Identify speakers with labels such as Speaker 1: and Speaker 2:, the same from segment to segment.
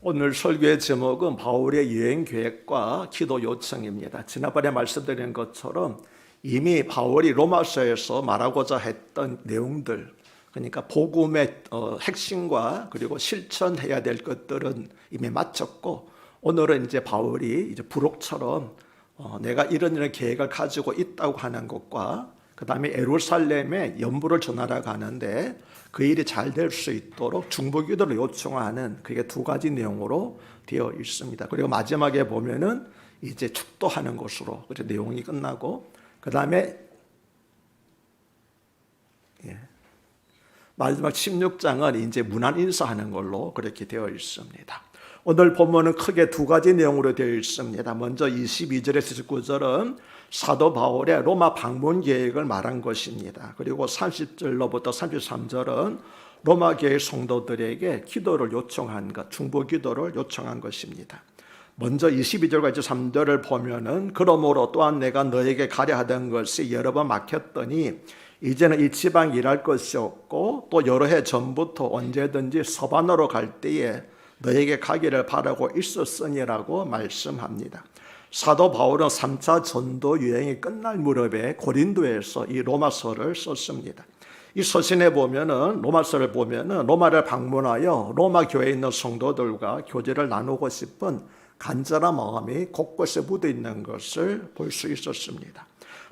Speaker 1: 오늘 설교의 제목은 바울의 여행 계획과 기도 요청입니다. 지난번에 말씀드린 것처럼 이미 바울이 로마서에서 말하고자 했던 내용들, 그러니까 복음의 핵심과 그리고 실천해야 될 것들은 이미 마쳤고, 오늘은 이제 바울이 이제 부록처럼 내가 이런 계획을 가지고 있다고 하는 것과 그 다음에 예루살렘에 연부를 전하러 가는데 그 일이 잘 될 수 있도록 중보기도를 요청하는 그게 두 가지 내용으로 되어 있습니다. 그리고 마지막에 보면은 이제 축도하는 것으로 그래서 내용이 끝나고 그 다음에 마지막 16장은 이제 문안 인사하는 걸로 그렇게 되어 있습니다. 오늘 본문은 크게 두 가지 내용으로 되어 있습니다. 먼저 22절에서 19절은 사도 바울의 로마 방문 계획을 말한 것입니다. 그리고 30절로부터 33절은 로마 교회 성도들에게 기도를 요청한 것, 중보 기도를 요청한 것입니다. 먼저 22절과 23절을 보면은 그러므로 또한 내가 너에게 가려 하던 것이 여러 번 막혔더니 이제는 이 지방에 일할 것이 없고 또 여러 해 전부터 언제든지 서반으로 갈 때에 너에게 가기를 바라고 있었으니라고 말씀합니다. 사도 바울은 3차 전도 유행이 끝날 무렵에 고린도에서 이 로마서를 썼습니다. 이 서신에 보면은 로마서를 보면은 로마를 방문하여 로마 교회에 있는 성도들과 교제를 나누고 싶은 간절한 마음이 곳곳에 묻어 있는 것을 볼 수 있었습니다.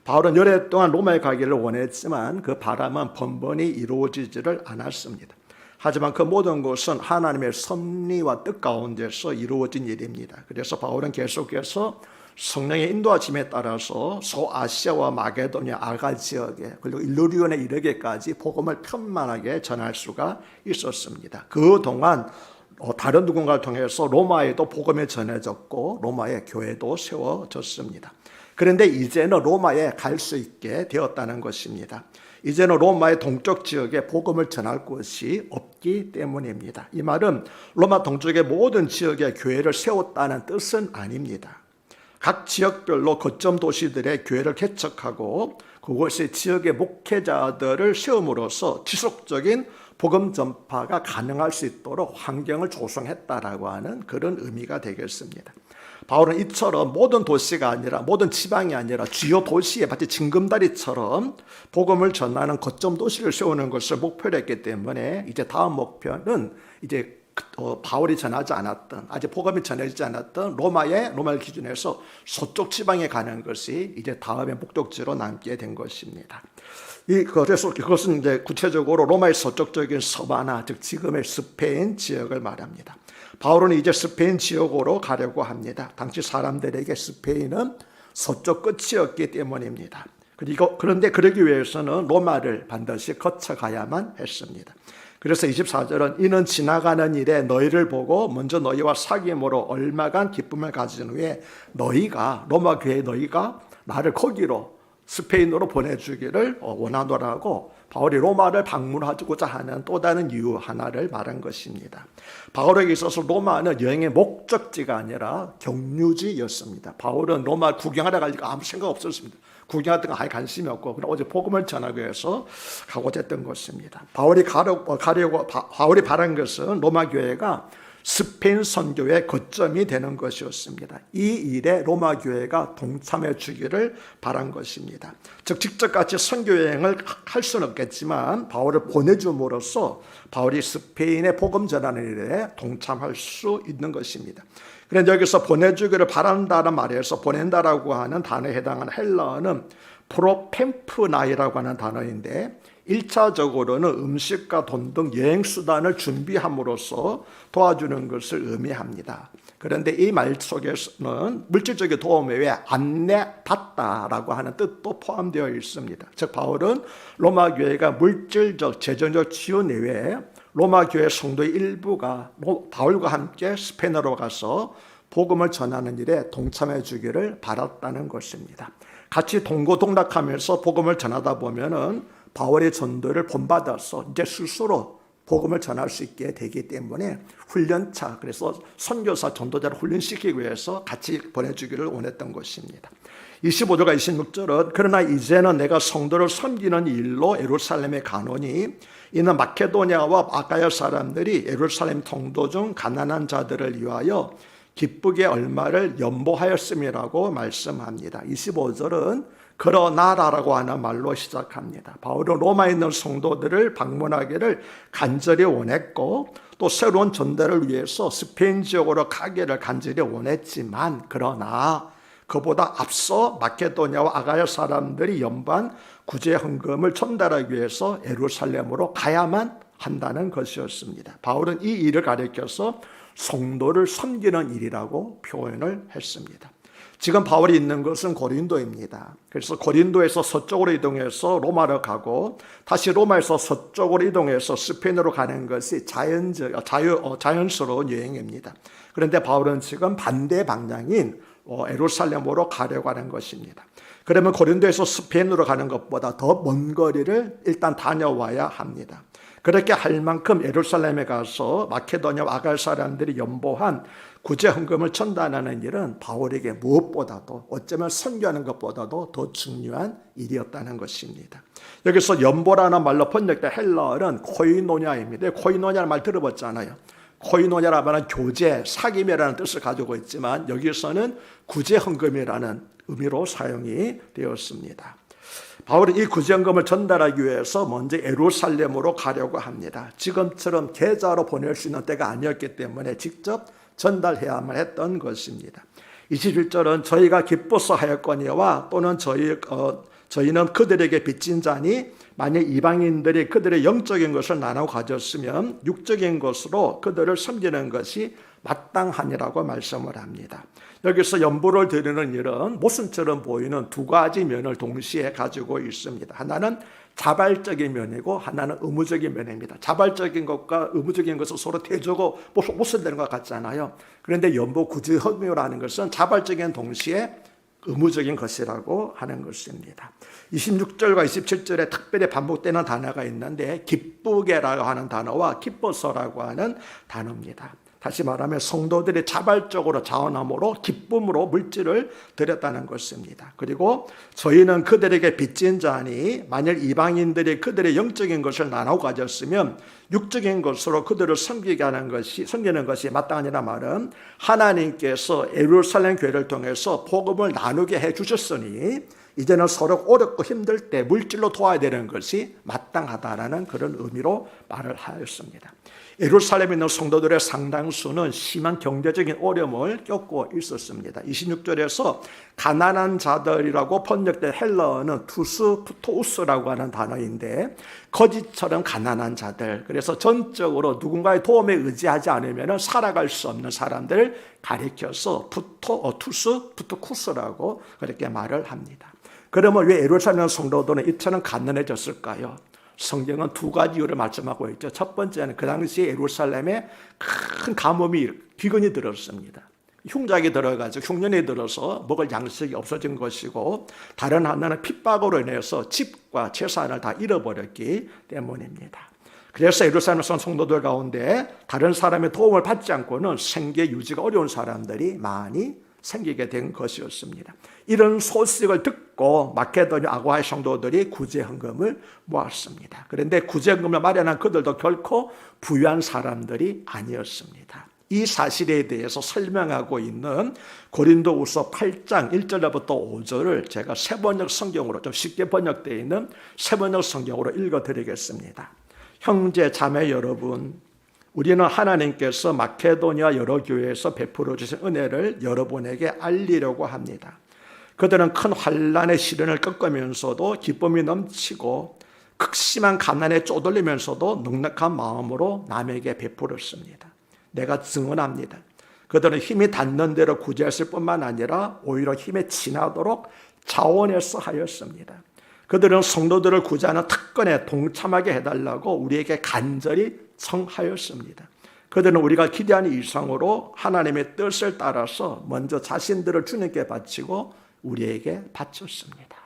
Speaker 1: 바울은 여러 동안 로마에 가기를 원했지만 그 바람은 번번이 이루어지지를 않았습니다. 하지만 그 모든 것은 하나님의 섭리와 뜻 가운데서 이루어진 일입니다. 그래서 바울은 계속해서 성령의 인도하심에 따라서 소아시아와 마게도니아 아가 지역에 그리고 일루리온에 이르기까지 복음을 편만하게 전할 수가 있었습니다. 그동안 다른 누군가를 통해서 로마에도 복음이 전해졌고 로마의 교회도 세워졌습니다. 그런데 이제는 로마에 갈 수 있게 되었다는 것입니다. 이제는 로마의 동쪽 지역에 복음을 전할 곳이 없기 때문입니다. 이 말은 로마 동쪽의 모든 지역에 교회를 세웠다는 뜻은 아닙니다. 각 지역별로 거점 도시들의 교회를 개척하고 그곳의 지역의 목회자들을 세움으로써 지속적인 복음 전파가 가능할 수 있도록 환경을 조성했다라고 하는 그런 의미가 되겠습니다. 바울은 이처럼 모든 도시가 아니라 모든 지방이 아니라 주요 도시에 마치 징검다리처럼 복음을 전하는 거점 도시를 세우는 것을 목표로 했기 때문에 이제 다음 목표는 이제 바울이 전하지 않았던 아직 복음이 전해지지 않았던 로마를 기준해서 서쪽 지방에 가는 것이 이제 다음의 목적지로 남게 된 것입니다. 그래서 그것은 이제 구체적으로 로마의 서쪽적인 서바나 즉 지금의 스페인 지역을 말합니다. 바울은 이제 스페인 지역으로 가려고 합니다. 당시 사람들에게 스페인은 서쪽 끝이었기 때문입니다. 그런데 그러기 위해서는 로마를 반드시 거쳐가야만 했습니다. 그래서 24절은 이는 지나가는 일에 너희를 보고 먼저 너희와 사귐으로 얼마간 기쁨을 가진 후에 너희가 로마 교회 너희가 나를 거기로 스페인으로 보내주기를 원하노라고 바울이 로마를 방문하고자 하는 또 다른 이유 하나를 말한 것입니다. 바울에게 있어서 로마는 여행의 목적지가 아니라 경유지였습니다. 바울은 로마 구경하러 갈 아무 생각 없었습니다. 구경하던 거 아예 관심이 없고 그냥 어제 복음을 전하기 위해서 가고자 했던 것입니다. 바울이 바란 것은 로마 교회가 스페인 선교의 거점이 되는 것이었습니다. 이 일에 로마 교회가 동참해 주기를 바란 것입니다. 즉 직접 같이 선교 여행을 할 수는 없겠지만 바울을 보내줌으로써 바울이 스페인에 복음 전하는 일에 동참할 수 있는 것입니다. 그런데 여기서 보내주기를 바란다는 말에서 보낸다라고 하는 단어에 해당하는 헬라어는 프로펜프나이라고 하는 단어인데 1차적으로는 음식과 돈 등 여행수단을 준비함으로써 도와주는 것을 의미합니다. 그런데 이 말 속에서는 물질적인 도움 외에 안내받다라고 하는 뜻도 포함되어 있습니다. 즉 바울은 로마 교회가 물질적, 재정적 지원 외에 로마 교회 성도의 일부가 바울과 함께 스페인으로 가서 복음을 전하는 일에 동참해 주기를 바랐다는 것입니다. 같이 동고동락하면서 복음을 전하다 보면은 바울의 전도를 본받아서 이제 스스로 복음을 전할 수 있게 되기 때문에 훈련차, 그래서 선교사, 전도자를 훈련시키기 위해서 같이 보내주기를 원했던 것입니다. 25절과 26절은 그러나 이제는 내가 성도를 섬기는 일로 예루살렘에 가노니 이는 마케도니아와 아가야 사람들이 예루살렘 통도 중 가난한 자들을 위하여 기쁘게 얼마를 연보하였음이라고 말씀합니다. 25절은 그러나라고 하는 말로 시작합니다. 바울은 로마에 있는 성도들을 방문하기를 간절히 원했고 또 새로운 전달을 위해서 스페인 지역으로 가기를 간절히 원했지만 그러나 그보다 앞서 마케도니아와 아가야 사람들이 연반 구제 헌금을 전달하기 위해서 예루살렘으로 가야만 한다는 것이었습니다. 바울은 이 일을 가리켜서 성도를 섬기는 일이라고 표현을 했습니다. 지금 바울이 있는 것은 고린도입니다. 그래서 고린도에서 서쪽으로 이동해서 로마로 가고 다시 로마에서 서쪽으로 이동해서 스페인으로 가는 것이 자연스러운 여행입니다. 그런데 바울은 지금 반대 방향인 예루살렘으로 가려고 하는 것입니다. 그러면 고린도에서 스페인으로 가는 것보다 더 먼 거리를 일단 다녀와야 합니다. 그렇게 할 만큼 예루살렘에 가서 마케도니아 아갈 사람들이 연보한 구제 헌금을 전달하는 일은 바울에게 무엇보다도 어쩌면 선교하는 것보다도 더 중요한 일이었다는 것입니다. 여기서 연보라는 말로 번역된 헬라어는 코이노냐입니다. 코이노냐는 말 들어봤잖아요. 코이노냐라는 말은 교제, 사귐이라는 뜻을 가지고 있지만 여기서는 구제 헌금이라는 의미로 사용이 되었습니다. 바울은 이 구제헌금을 전달하기 위해서 먼저 예루살렘으로 가려고 합니다. 지금처럼 계좌로 보낼 수 있는 때가 아니었기 때문에 직접 전달해야만 했던 것입니다. 21절은 저희가 기뻐서 하였거니와 또는 저희는 그들에게 빚진 자니 만약 이방인들이 그들의 영적인 것을 나눠 가졌으면 육적인 것으로 그들을 섬기는 것이 마땅하니라고 말씀을 합니다. 여기서 연보를 드리는 일은 모순처럼 보이는 두 가지 면을 동시에 가지고 있습니다. 하나는 자발적인 면이고 하나는 의무적인 면입니다. 자발적인 것과 의무적인 것은 서로 대조고 모순되는 것 같잖아요. 그런데 연보 구제 헌금이라는 것은 자발적인 동시에 의무적인 것이라고 하는 것입니다. 26절과 27절에 특별히 반복되는 단어가 있는데 기쁘게라고 하는 단어와 기뻐서라고 하는 단어입니다. 다시 말하면 성도들이 자발적으로 자원함으로 기쁨으로 물질을 드렸다는 것입니다. 그리고 저희는 그들에게 빚진 자니 만일 이방인들이 그들의 영적인 것을 나눠 가졌으면 육적인 것으로 그들을 섬기는 것이 마땅하니라 말은 하나님께서 예루살렘 교회를 통해서 복음을 나누게 해주셨으니 이제는 서로 어렵고 힘들 때 물질로 도와야 되는 것이 마땅하다라는 그런 의미로 말을 하였습니다. 예루살렘에 있는 성도들의 상당수는 심한 경제적인 어려움을 겪고 있었습니다. 26절에서 가난한 자들이라고 번역된 헬라어는 투스 푸토우스라고 하는 단어인데 거지처럼 가난한 자들, 그래서 전적으로 누군가의 도움에 의지하지 않으면 살아갈 수 없는 사람들을 가리켜서 투스 푸토쿠스라고 그렇게 말을 합니다. 그러면 왜 예루살렘 성도들은 이처럼 가난해졌을까요? 성경은 두 가지 이유를 말씀하고 있죠. 첫 번째는 그 당시에 예루살렘에 큰 가뭄이 기근이 들었습니다. 흉작이 들어가지고 흉년이 들어서 먹을 양식이 없어진 것이고 다른 하나는 핍박으로 인해서 집과 재산을 다 잃어버렸기 때문입니다. 그래서 예루살렘 성도들 가운데 다른 사람의 도움을 받지 않고는 생계 유지가 어려운 사람들이 많이 생기게 된 것이었습니다. 이런 소식을 듣고 마케도니아 아가야 성도들이 구제헌금을 모았습니다. 그런데 구제헌금을 마련한 그들도 결코 부유한 사람들이 아니었습니다. 이 사실에 대해서 설명하고 있는 고린도후서 8장 1절부터 5절을 제가 세번역 성경으로 좀 쉽게 번역되어 있는 세번역 성경으로 읽어드리겠습니다. 형제 자매 여러분, 우리는 하나님께서 마케도니아 여러 교회에서 베풀어 주신 은혜를 여러분에게 알리려고 합니다. 그들은 큰 환난의 시련을 겪으면서도 기쁨이 넘치고 극심한 가난에 쪼들리면서도 넉넉한 마음으로 남에게 베풀었습니다. 내가 증언합니다. 그들은 힘이 닿는 대로 구제했을 뿐만 아니라 오히려 힘에 지나도록 자원해서 하였습니다. 그들은 성도들을 구제하는 특권에 동참하게 해달라고 우리에게 간절히 청하였습니다. 그들은 우리가 기대하는 이상으로 하나님의 뜻을 따라서 먼저 자신들을 주님께 바치고 우리에게 바쳤습니다.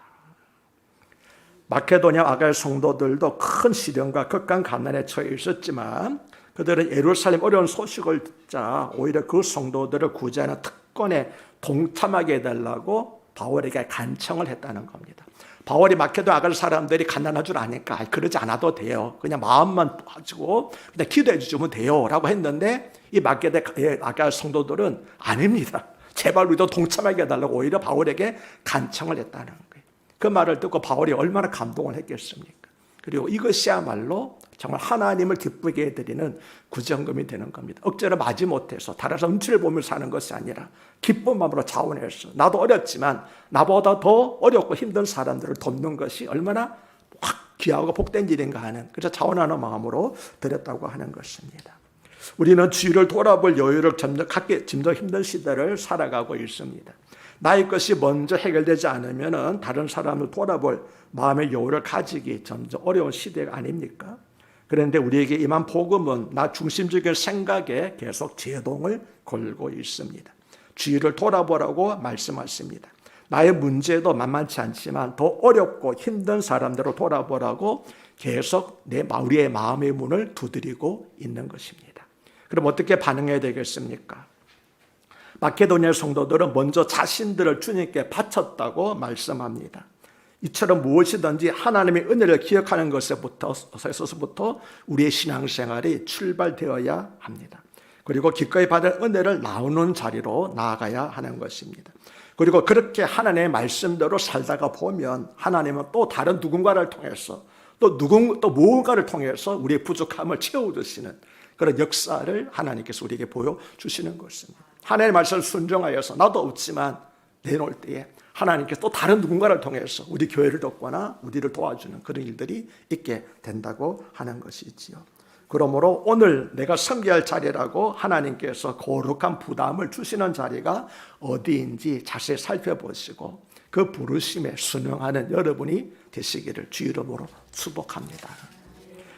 Speaker 1: 마케도냐 아가야 성도들도 큰 시련과 극한 가난에 처해 있었지만 그들은 예루살렘 어려운 소식을 듣자 오히려 그 성도들을 구제하는 특권에 동참하게 해달라고 바울에게 간청을 했다는 겁니다. 바울이 마케도냐 아가야 사람들이 가난한 줄 아니까 그러지 않아도 돼요. 그냥 마음만 가지고 그냥 기도해 주시면 돼요 라고 했는데 이 마케도냐 아가야 성도들은 아닙니다. 제발 우리도 동참하게 해달라고 오히려 바울에게 간청을 했다는 거예요. 그 말을 듣고 바울이 얼마나 감동을 했겠습니까? 그리고 이것이야말로 정말 하나님을 기쁘게 해드리는 구정금이 되는 겁니다. 억지로 마지 못해서 다른 사람 눈치를 보며 사는 것이 아니라 기쁜 마음으로 자원해서 나도 어렵지만 나보다 더 어렵고 힘든 사람들을 돕는 것이 얼마나 확 귀하고 복된 일인가 하는, 그래서 자원하는 마음으로 드렸다고 하는 것입니다. 우리는 주위를 돌아볼 여유를 점점 힘든 시대를 살아가고 있습니다. 나의 것이 먼저 해결되지 않으면 다른 사람을 돌아볼 마음의 여유를 가지기 점점 어려운 시대가 아닙니까? 그런데 우리에게 임한 복음은 나 중심적인 생각에 계속 제동을 걸고 있습니다. 주위를 돌아보라고 말씀하십니다. 나의 문제도 만만치 않지만 더 어렵고 힘든 사람들을 돌아보라고 계속 우리의 마음의 문을 두드리고 있는 것입니다. 그럼 어떻게 반응해야 되겠습니까? 마케도냐 성도들은 먼저 자신들을 주님께 바쳤다고 말씀합니다. 이처럼 무엇이든지 하나님의 은혜를 기억하는 것에서부터 우리의 신앙생활이 출발되어야 합니다. 그리고 기꺼이 받은 은혜를 나누는 자리로 나아가야 하는 것입니다. 그리고 그렇게 하나님의 말씀대로 살다가 보면 하나님은 또 다른 누군가를 통해서 또 무언가를 통해서 우리의 부족함을 채워주시는 그런 역사를 하나님께서 우리에게 보여주시는 것입니다. 하나님의 말씀을 순종하여서 나도 없지만 내놓을 때에 하나님께서 또 다른 누군가를 통해서 우리 교회를 돕거나 우리를 도와주는 그런 일들이 있게 된다고 하는 것이지요. 그러므로 오늘 내가 섬겨야 할 자리라고 하나님께서 거룩한 부담을 주시는 자리가 어디인지 자세히 살펴보시고 그 부르심에 순응하는 여러분이 되시기를 주 이름으로 축복합니다.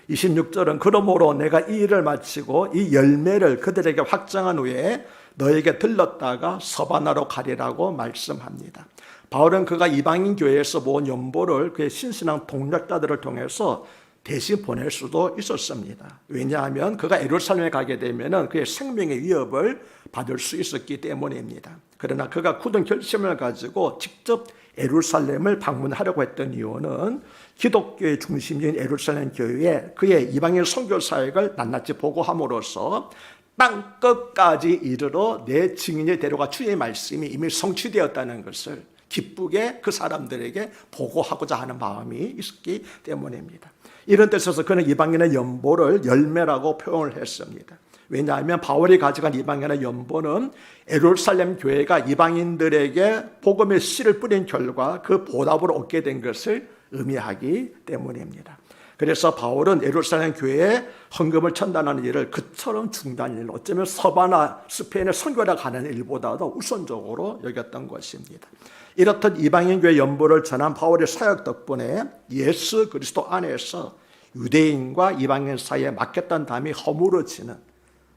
Speaker 1: 26절은 그러므로 내가 이 일을 마치고 이 열매를 그들에게 확정한 후에 너에게 들렀다가 서바나로 가리라고 말씀합니다. 바울은 그가 이방인 교회에서 모은 연보를 그의 신신앙 동력자들을 통해서 대신 보낼 수도 있었습니다. 왜냐하면 그가 예루살렘에 가게 되면 그의 생명의 위협을 받을 수 있었기 때문입니다. 그러나 그가 굳은 결심을 가지고 직접 예루살렘을 방문하려고 했던 이유는 기독교의 중심인 예루살렘 교회에 그의 이방인 선교 사역을 낱낱이 보고함으로써 땅 끝까지 이르러 내 증인이 데려가 주의 말씀이 이미 성취되었다는 것을 기쁘게 그 사람들에게 보고하고자 하는 마음이 있었기 때문입니다. 이런 뜻에서 그는 이방인의 연보를 열매라고 표현을 했습니다. 왜냐하면 바울이 가져간 이방인의 연보는 예루살렘 교회가 이방인들에게 복음의 씨를 뿌린 결과 그 보답을 얻게 된 것을 의미하기 때문입니다. 그래서 바울은 예루살렘 교회에 헌금을 천단하는 일을 그처럼 중단한 일, 어쩌면 서바나 스페인에 선교를 가는 일보다도 우선적으로 여겼던 것입니다. 이렇듯 이방인 교회 연보를 전한 바울의 사역 덕분에 예수 그리스도 안에서 유대인과 이방인 사이에 막혔던 담이 허물어지는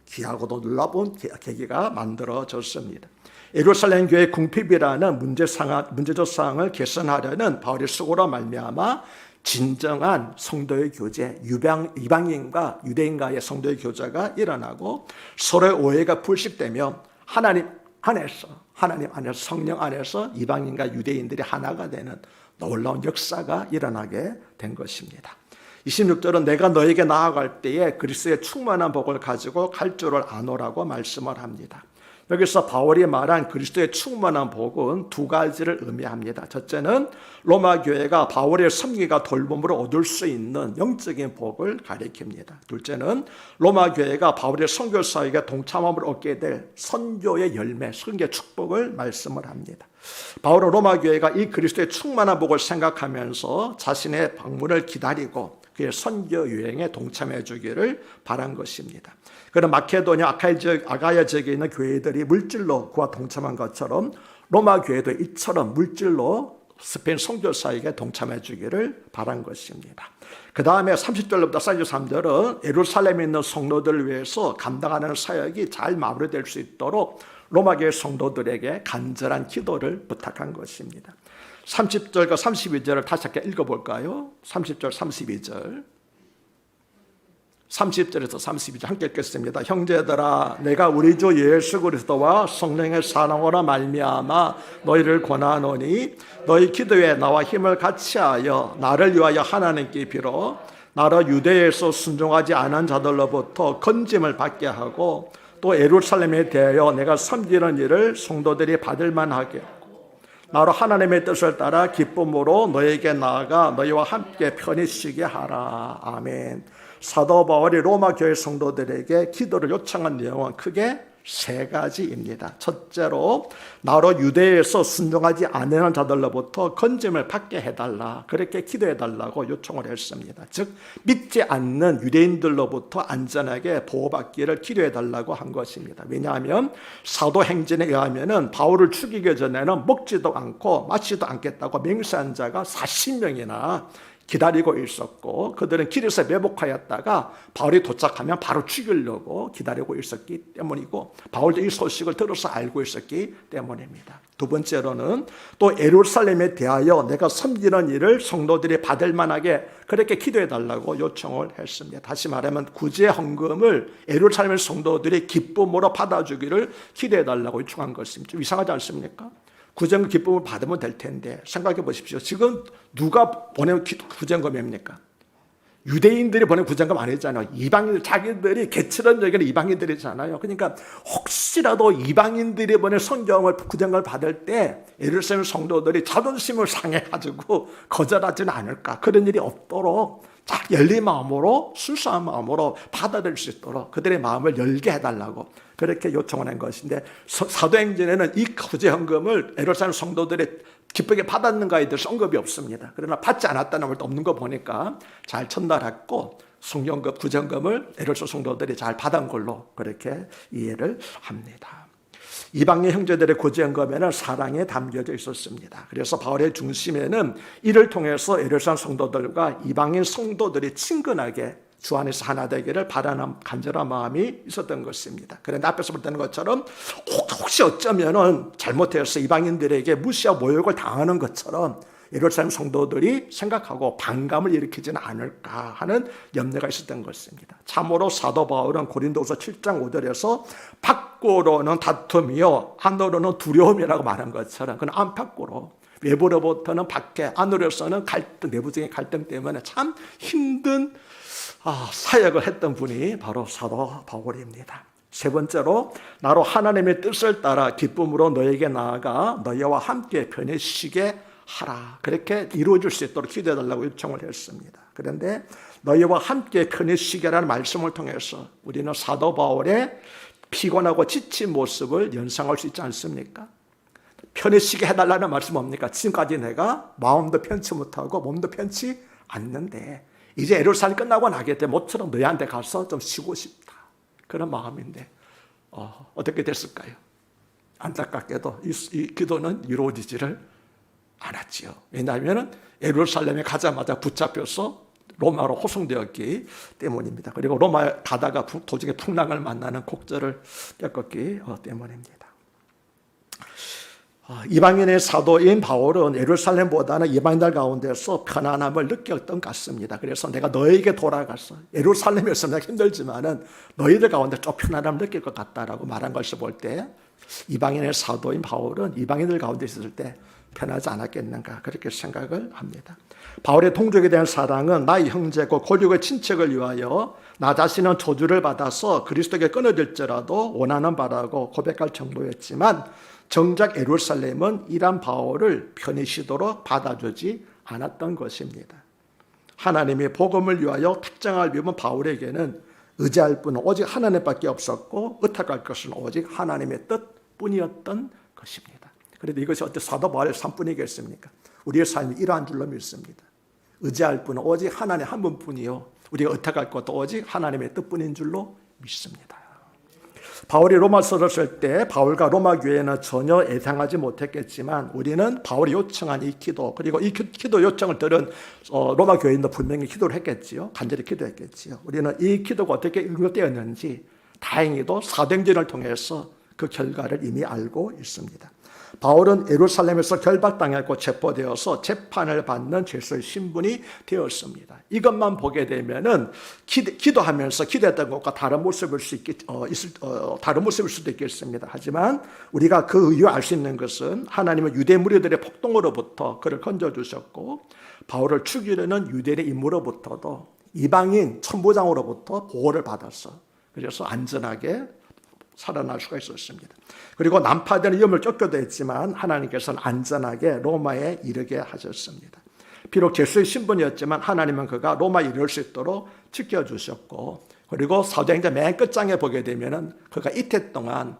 Speaker 1: 귀하고도 놀라운 계기가 만들어졌습니다. 예루살렘 교회 궁핍이라는 문제적 사항을 개선하려는 바울의 수고로 말미암아 진정한 성도의 교제, 이방인과 유대인과의 성도의 교제가 일어나고 서로의 오해가 불식되며 하나님 안에서 성령 안에서 이방인과 유대인들이 하나가 되는 놀라운 역사가 일어나게 된 것입니다. 26절은 내가 너에게 나아갈 때에 그리스도의 충만한 복을 가지고 갈 줄을 아노라고 말씀을 합니다. 여기서 바울이 말한 그리스도의 충만한 복은 두 가지를 의미합니다. 첫째는 로마 교회가 바울의 섬기가 돌봄으로 얻을 수 있는 영적인 복을 가리킵니다. 둘째는 로마 교회가 바울의 선교 사역에 동참함을 얻게 될 선교의 열매, 선교의 축복을 말씀을 합니다. 바울은 로마 교회가 이 그리스도의 충만한 복을 생각하면서 자신의 방문을 기다리고 그의 선교 유행에 동참해 주기를 바란 것입니다. 그런 마케도냐 아가야 지역에 있는 교회들이 물질로 그와 동참한 것처럼 로마 교회도 이처럼 물질로 스페인 선교 사역에 동참해 주기를 바란 것입니다. 그 다음에 30절부터 33절은 예루살렘에 있는 성도들을 위해서 감당하는 사역이 잘 마무리될 수 있도록 로마교회 성도들에게 간절한 기도를 부탁한 것입니다. 30절과 32절을 다시 함께 읽어볼까요? 30절, 32절. 30절에서 32절 함께 읽겠습니다. 형제들아, 내가 우리 주 예수 그리스도와 성령의 사랑으로 말미암아 너희를 권하노니 너희 기도에 나와 힘을 같이하여 나를 위하여 하나님께 빌어 나로 유대에서 순종하지 않은 자들로부터 건짐을 받게 하고 또 예루살렘에 대하여 내가 섬기는 일을 성도들이 받을 만하게 하고 나로 하나님의 뜻을 따라 기쁨으로 너에게 나아가 너희와 함께 편히 쉬게 하라. 아멘. 사도 바울이 로마 교회 성도들에게 기도를 요청한 내용은 크게 세 가지입니다. 첫째로 나로 유대에서 순종하지 않는 자들로부터 건짐을 받게 해달라, 그렇게 기도해달라고 요청을 했습니다. 즉 믿지 않는 유대인들로부터 안전하게 보호받기를 기도해달라고 한 것입니다. 왜냐하면 사도행전에 의하면 바울을 죽이기 전에는 먹지도 않고 마시지도 않겠다고 맹세한 자가 40명이나 기다리고 있었고 그들은 길에서 매복하였다가 바울이 도착하면 바로 죽이려고 기다리고 있었기 때문이고 바울도 이 소식을 들어서 알고 있었기 때문입니다. 두 번째로는 또 예루살렘에 대하여 내가 섬기는 일을 성도들이 받을 만하게 그렇게 기도해달라고 요청을 했습니다. 다시 말하면 구제 헌금을 예루살렘 성도들이 기쁨으로 받아주기를 기도해달라고 요청한 것입니다. 좀 이상하지 않습니까? 구제금 기쁨을 받으면 될 텐데 생각해 보십시오. 지금 누가 보낸 구제금입니까? 유대인들이 보낸 구제금 아니잖아요. 이방인들, 자기들이 개칠한 여기는 이방인들이잖아요. 그러니까 혹시라도 이방인들이 보낸 성경을 구제금을 받을 때 예루살렘 성도들이 자존심을 상해가지고 거절하지는 않을까, 그런 일이 없도록 열린 마음으로 순수한 마음으로 받아들일 수 있도록 그들의 마음을 열게 해달라고 그렇게 요청을 한 것인데, 사도행전에는 이 구제헌금을 예루살렘 성도들이 기쁘게 받았는가에 대해서 언급이 없습니다. 그러나 받지 않았다는 말도 없는 거 보니까 잘 전달했고 성경급 구제헌금을 예루살렘 성도들이 잘 받은 걸로 그렇게 이해를 합니다. 이방인 형제들의 구제헌금에는 사랑이 담겨져 있었습니다. 그래서 바울의 중심에는 이를 통해서 예루살렘 성도들과 이방인 성도들이 친근하게 주 안에서 하나 되기를 바라는 간절한 마음이 있었던 것입니다. 그런데 앞에서 볼 때는 것처럼 혹시 어쩌면 잘못해서 이방인들에게 무시하고 모욕을 당하는 것처럼 예루살렘 성도들이 생각하고 반감을 일으키지는 않을까 하는 염려가 있었던 것입니다. 참으로 사도 바울은 고린도서 7장 5절에서 밖으로는 다툼이요 안으로는 두려움이라고 말한 것처럼 그는 안팎으로, 외부로부터는 밖에, 안으로서는 갈등, 내부적인 갈등 때문에 참 힘든 사역을 했던 분이 바로 사도 바울입니다. 세 번째로 나로 하나님의 뜻을 따라 기쁨으로 너에게 나아가 너희와 함께 편히 쉬게 하라, 그렇게 이루어질 수 있도록 기도해달라고 요청을 했습니다. 그런데 너희와 함께 편히 쉬게라는 말씀을 통해서 우리는 사도 바울의 피곤하고 지친 모습을 연상할 수 있지 않습니까? 편히 쉬게 해달라는 말씀 뭡니까? 지금까지 내가 마음도 편치 못하고 몸도 편치 않는데 이제 예루살렘 끝나고 나기 때문에 모처럼 너희한테 가서 좀 쉬고 싶다, 그런 마음인데 어떻게 됐을까요? 안타깝게도 이 기도는 이루어지지를 않았지요. 왜냐하면 예루살렘에 가자마자 붙잡혀서 로마로 호송되었기 때문입니다. 그리고 로마에 가다가 도중에 풍랑을 만나는 곡절을 겪었기 때문입니다. 이방인의 사도인 바울은 예루살렘보다는 이방인들 가운데서 편안함을 느꼈던 것 같습니다. 그래서 내가 너에게 돌아가서 예루살렘에서 내가 힘들지만은 너희들 가운데 좀 편안함을 느낄 것 같다라고 말한 것을 볼 때 이방인의 사도인 바울은 이방인들 가운데 있을 때 편하지 않았겠는가, 그렇게 생각을 합니다. 바울의 동족에 대한 사랑은 나의 형제고 골육의 친척을 위하여 나 자신은 저주를 받아서 그리스도에게 끊어질지라도 원하는 바라고 고백할 정도였지만 정작 예루살렘은 이란 바울을 편히 쉬도록 받아주지 않았던 것입니다. 하나님이 복음을 위하여 특정할 위험은 바울에게는 의지할 분은 오직 하나님밖에 없었고 의탁할 것은 오직 하나님의 뜻뿐이었던 것입니다. 그런데 이것이 어떻게 사도 바울의 삶뿐이겠습니까? 우리의 삶이 이러한 줄로 믿습니다. 의지할 분은 오직 하나님 한 분뿐이요 우리가 의탁할 것도 오직 하나님의 뜻뿐인 줄로 믿습니다. 바울이 로마서를 쓸 때 바울과 로마 교회는 전혀 예상하지 못했겠지만 우리는 바울이 요청한 이 기도, 그리고 이 기도 요청을 들은 로마 교회인도 분명히 기도를 했겠지요. 간절히 기도했겠지요. 우리는 이 기도가 어떻게 응답되었는지 다행히도 사도행전을 통해서 그 결과를 이미 알고 있습니다. 바울은 예루살렘에서 결박당했고 체포되어서 재판을 받는 죄수의 신분이 되었습니다. 이것만 보게 되면은 기도하면서 기도했던 것과 다른 모습일 수도 있겠습니다. 하지만 우리가 그 이유 알 수 있는 것은 하나님은 유대 무리들의 폭동으로부터 그를 건져주셨고 바울을 죽이려는 유대인의 임무로부터도 이방인 천부장으로부터 보호를 받았어. 그래서 안전하게 살아날 수가 있었습니다. 그리고 난파되는 위험을 쫓겨도 했지만 하나님께서는 안전하게 로마에 이르게 하셨습니다. 비록 죄수의 신분이었지만 하나님은 그가 로마에 이를 수 있도록 지켜주셨고, 그리고 사도행전 맨 끝장에 보게 되면은 그가 이태 동안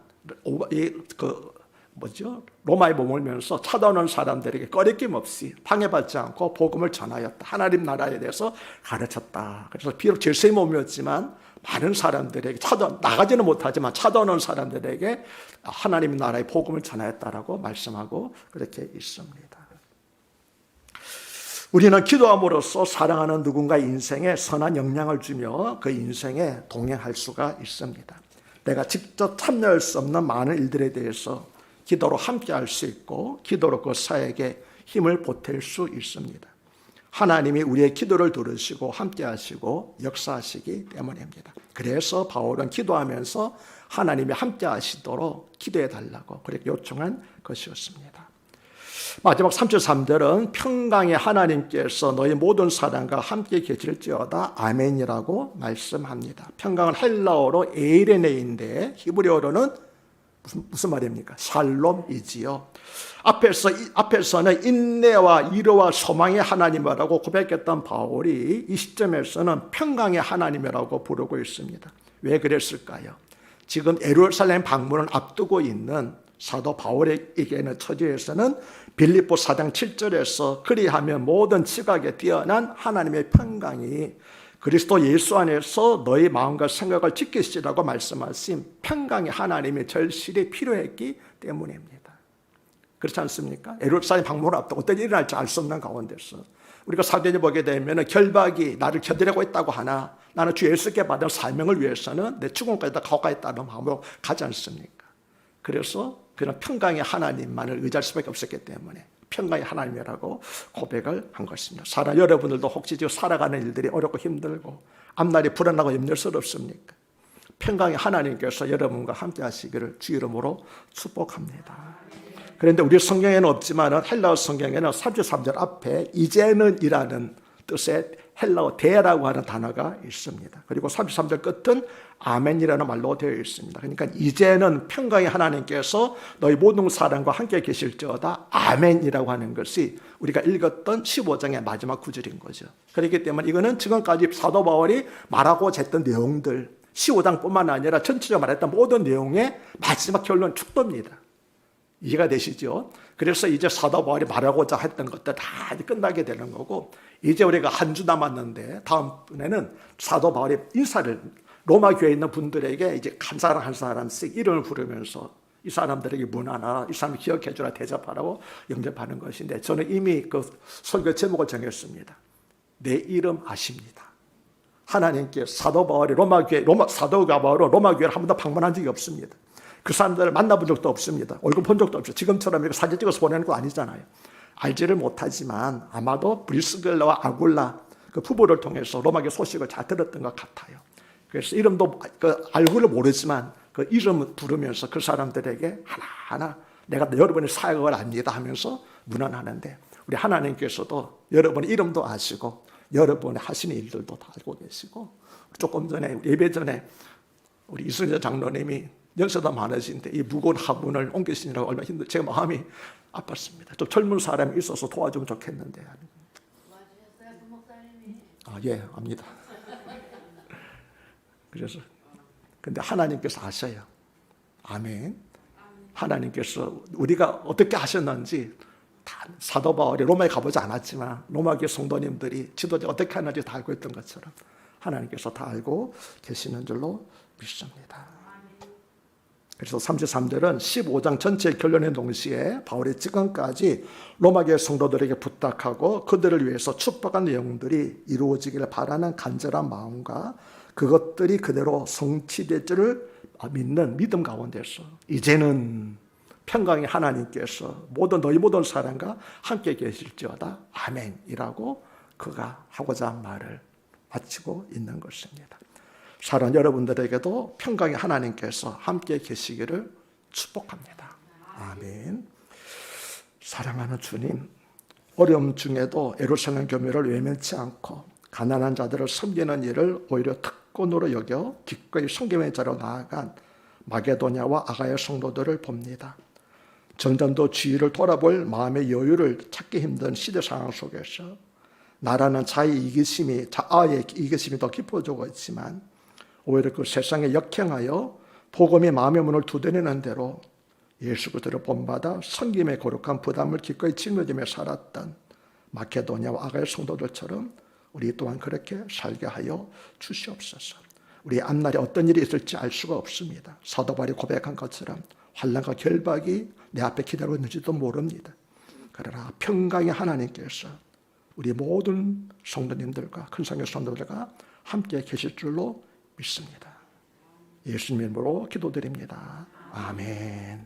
Speaker 1: 로마에 머물면서 찾아오는 사람들에게 꺼리낌 없이 방해받지 않고 복음을 전하였다. 하나님 나라에 대해서 가르쳤다. 그래서 비록 죄수의 몸이었지만 많은 사람들에게 나가지는 못하지만 찾아오는 사람들에게 하나님 나라의 복음을 전하였다라고 말씀하고 그렇게 있습니다. 우리는 기도함으로써 사랑하는 누군가의 인생에 선한 영향을 주며 그 인생에 동행할 수가 있습니다. 내가 직접 참여할 수 없는 많은 일들에 대해서 기도로 함께할 수 있고 기도로 그 사에게 힘을 보탤 수 있습니다. 하나님이 우리의 기도를 들으시고 함께하시고 역사하시기 때문입니다. 그래서 바울은 기도하면서 하나님이 함께하시도록 기도해달라고 그렇게 요청한 것이었습니다. 마지막 33절은 평강의 하나님께서 너희 모든 사람과 함께 계실지어다 아멘이라고 말씀합니다. 평강은 헬라어로 에이레네인데 히브리어로는 무슨 말입니까? 샬롬이지요. 앞에서는 인내와 위로와 소망의 하나님이라고 고백했던 바울이 이 시점에서는 평강의 하나님이라고 부르고 있습니다. 왜 그랬을까요? 지금 예루살렘 방문을 앞두고 있는 사도 바울에게는 처지에서는 빌립보 4장 7절에서 그리하면 모든 지각에 뛰어난 하나님의 평강이 그리스도 예수 안에서 너희 마음과 생각을 지키시라고 말씀하신 평강의 하나님의 절실히 필요했기 때문입니다. 그렇지 않습니까? 예루살렘 방문을 앞두고 어떤 일이 일어날지 알 수 없는 가운데서 우리가 사도행전 보게 되면 결박이 나를 겨드리고 있다고 하나 나는 주 예수께 받은 사명을 위해서는 내 죽음까지 다 가까이있다는 마음으로 가지 않습니까? 그래서 그런 평강의 하나님만을 의지할 수밖에 없었기 때문에 평강의 하나님이라고 고백을 한 것입니다. 여러분들도 혹시 지금 살아가는 일들이 어렵고 힘들고 앞날이 불안하고 염려스럽습니까? 평강의 하나님께서 여러분과 함께 하시기를 주 이름으로 축복합니다. 그런데 우리 성경에는 없지만 헬라어 성경에는 33절 앞에 이제는 이라는 뜻의 헬라어 대라고 하는 단어가 있습니다. 그리고 33절 끝은 아멘이라는 말로 되어 있습니다. 그러니까 이제는 평강의 하나님께서 너희 모든 사람과 함께 계실지어다 아멘이라고 하는 것이 우리가 읽었던 15장의 마지막 구절인 거죠. 그렇기 때문에 이거는 지금까지 사도 바울이 말하고자 했던 내용들 15장뿐만 아니라 전체적으로 말했던 모든 내용의 마지막 결론 축도입니다. 이해가 되시죠? 그래서 이제 사도 바울이 말하고자 했던 것들 다 끝나게 되는 거고 이제 우리가 한 주 남았는데 다음번에는 사도 바울이 인사를 로마 교회에 있는 분들에게 이제 한 사람 한 사람씩 이름을 부르면서 이 사람들에게 문안하라, 이 사람 기억해 주라 대접하라고 영접하는 것인데 저는 이미 그 설교 제목을 정했습니다. 내 이름 아십니다. 하나님께 사도 바울이 사도가 바울은 로마 교회를 한 번도 방문한 적이 없습니다. 그 사람들을 만나본 적도 없습니다. 얼굴 본 적도 없죠. 지금처럼 이렇게 사진 찍어서 보내는 거 아니잖아요. 알지를 못하지만 아마도 브리스길라와 아굴라 그 부부를 통해서 로마교회 소식을 잘 들었던 것 같아요. 그래서 이름도 알고를 모르지만 그 이름을 부르면서 그 사람들에게 하나하나 내가 여러분의 사역을 압니다 하면서 문안하는데 우리 하나님께서도 여러분의 이름도 아시고 여러분의 하시는 일들도 다 알고 계시고 조금 전에 예배 전에 우리 이승재 장로님이 연세도 많으신데 이 무거운 화분을 옮기시느라고 얼마나 힘들 제 마음이 아팠습니다. 좀 젊은 사람이 있어서 도와주면 좋겠는데. 예, 압니다. 그래서 근데 하나님께서 아셔요. 아멘. 하나님께서 우리가 어떻게 하셨는지 다 사도 바울이 로마에 가보지 않았지만 로마교회 성도님들이 지도자 어떻게 하는지 다 알고 있던 것처럼 하나님께서 다 알고 계시는 줄로 믿습니다. 그래서 33절은 15장 전체의 결론의 동시에 바울이 지금까지 로마교회 성도들에게 부탁하고 그들을 위해서 축복한 내용들이 이루어지기를 바라는 간절한 마음과 그것들이 그대로 성취될 줄을 믿는 믿음 가운데서 이제는 평강의 하나님께서 너희 모든 사람과 함께 계실지어다. 아멘이라고 그가 하고자 한 말을 마치고 있는 것입니다. 사랑하는 여러분들에게도 평강의 하나님께서 함께 계시기를 축복합니다. 아멘. 사랑하는 주님, 어려움 중에도 예루살렘 교회를 외면치 않고 가난한 자들을 섬기는 일을 오히려 특권으로 여겨 기꺼이 섬김의 자로 나아간 마게도냐와 아가야 성도들을 봅니다. 점점 더 주위를 돌아볼 마음의 여유를 찾기 힘든 시대 상황 속에서 나라는 자의 이기심이 더 깊어지고 있지만 오히려 그 세상에 역행하여 복음이 마음의 문을 두드리는 대로 예수 그리스도를 본받아 섬김의 거룩한 부담을 기꺼이 짊어지며 살았던 마케도냐와 아가야 성도들처럼 우리 또한 그렇게 살게 하여 주시옵소서. 우리 앞날에 어떤 일이 있을지 알 수가 없습니다. 사도 바울이 고백한 것처럼 환난과 결박이 내 앞에 기다리고 있는지도 모릅니다. 그러나 평강의 하나님께서 우리 모든 성도님들과 큰 성교 성도들과 함께 계실 줄로 믿습니다. 예수님 이름으로 기도드립니다. 아멘.